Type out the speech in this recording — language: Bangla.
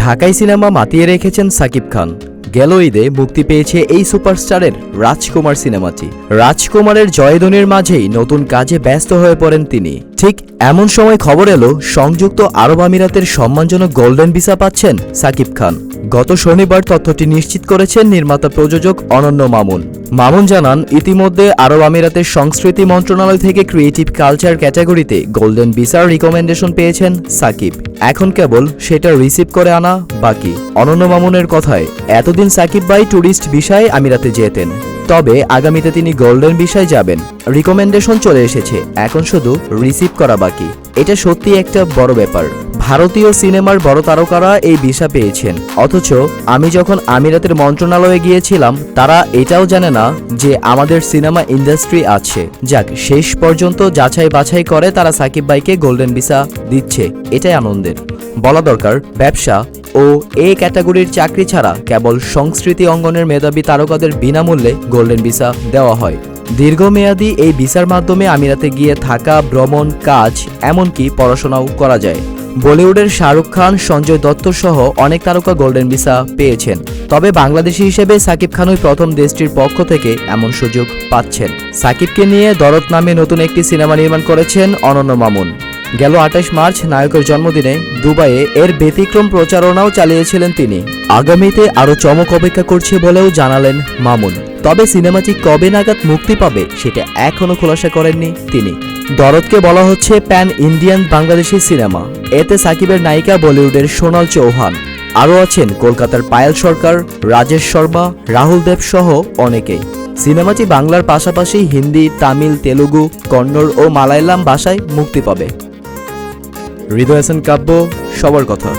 ঢাকাই সিনেমা মাতিয়ে রেখেছেন সাকিব খান। গেল ঈদে মুক্তি পেয়েছে এই সুপারস্টারের রাজকুমার সিনেমাটি। রাজকুমারের জয়ধ্বনির মাঝেই নতুন কাজে ব্যস্ত হয়ে পড়েন তিনি। ঠিক এমন সময় খবর এলো সংযুক্ত আরব আমিরাতের সম্মানজনক গোল্ডেন ভিসা পাচ্ছেন সাকিব খান। গত শনিবার তথ্যটি নিশ্চিত করেছেন নির্মাতা প্রযোজক অনন্য মামুন। মামুন জানান, ইতিমধ্যে আরব আমিরাতের সংস্কৃতি মন্ত্রণালয় থেকে ক্রিয়েটিভ কালচার ক্যাটাগরিতে গোল্ডেন ভিসার রিকমেন্ডেশন পেয়েছেন সাকিব। এখন কেবল সেটা রিসিভ করে আনা বাকি। অনন্য মামুনের কথায়, এতদিন সাকিব ভাই ট্যুরিস্ট ভিসায় আমিরাতে যেতেন, তবে আগামীতে তিনি গোল্ডেন ভিসায় যাবেন। রিকমেন্ডেশন চলে এসেছে, এখন শুধু রিসিভ করা বাকি। এটা সত্যি একটা বড় ব্যাপার। ভারতীয় সিনেমার বড় তারকারা এই ভিসা পেয়েছেন, অথচ আমি যখন আমিরাতের মন্ত্রণালয়ে গিয়েছিলাম তারা এটাও জানে না যে আমাদের সিনেমা ইন্ডাস্ট্রি আছে। যাক, শেষ পর্যন্ত যাচাই বাছাই করে তারা সাকিব ভাইকে গোল্ডেন ভিসা দিচ্ছে, এটাই আনন্দের। বলা দরকার, ব্যবসা ও এ ক্যাটাগরির চাকরি ছাড়া কেবল সংস্কৃতি অঙ্গনের মেধাবী তারকাদের বিনামূল্যে গোল্ডেন ভিসা দেওয়া হয়। দীর্ঘমেয়াদী এই ভিসার মাধ্যমে আমিরাতে গিয়ে থাকা, ভ্রমণ, কাজ, এমনকি পড়াশোনাও করা যায়। বলিউডের শাহরুখ খান, সঞ্জয় দত্ত সহ অনেক তারকা গোল্ডেন ভিসা পেয়েছেন, তবে বাংলাদেশি হিসেবে সাকিব খানই প্রথম দেশটির পক্ষ থেকে এমন সুযোগ পাচ্ছেন। সাকিবকে নিয়ে দরদ নামে নতুন একটি সিনেমা নির্মাণ করেছেন অনন্য মামুন। গেল 28 মার্চ নায়কের জন্মদিনে দুবাইয়ে এর ব্যতিক্রম প্রচারণাও চালিয়েছিলেন তিনি। আগামীতে আরও চমক অপেক্ষা করছে বলেও জানালেন মামুন। তবে সিনেমাটি কবে নাগাদ মুক্তি পাবে সেটা এখনও খোলাসা করেননি তিনি। দরদকে বলা হচ্ছে প্যান ইন্ডিয়ান বাংলাদেশি সিনেমা। এতে সাকিবের নায়িকা বলিউডের সোনাল চৌহান, আরও আছেন কলকাতার পায়েল সরকার, রাজেশ শর্মা, রাহুল দেব সহ অনেকেই। সিনেমাটি বাংলার পাশাপাশি হিন্দি, তামিল, তেলুগু, কন্নড় ও মালায়ালাম ভাষায় মুক্তি পাবে। হৃদয় হাসান কাব্য, সবার কথা।